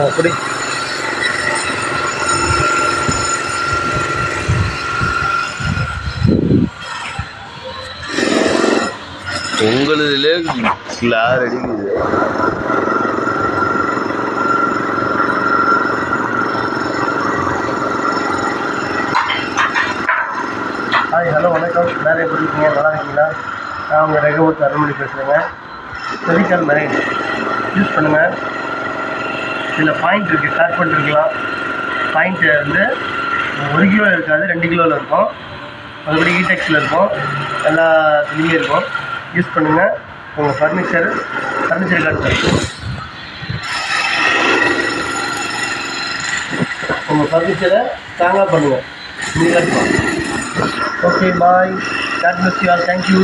அப்படி உங்களுதிலே கிளார் அடிக்குது. Hi, hello, வணக்கம். எல்லோரும் எப்படி இருக்கீங்க? நல்லா இருக்கீங்களா? நான் உங்கள் ரகவத் அருள்மொழி பேசுகிறேங்க. ஃபெவிகால் மெரைன் யூஸ் பண்ணுங்கள். இதில் பாயிண்ட் இருக்குது, ஷேர் பண்ணிருக்கலாம். பாயிண்ட்டு வந்து 1 கிலோ இருக்காது, 2 கிலோவில் இருக்கும். மறுபடி ஈடெக்ஸில் இருக்கும், எல்லா இதுலேயும் இருக்கும். யூஸ் பண்ணுங்கள். உங்கள் ஃபர்னிச்சர் கார்டு உங்கள் ஃபர்னிச்சரை ஸ்ட்ராங்காக பண்ணுங்கள். நீங்கள் கட்டுவோம். Okay, bye. God bless you all. Thank you.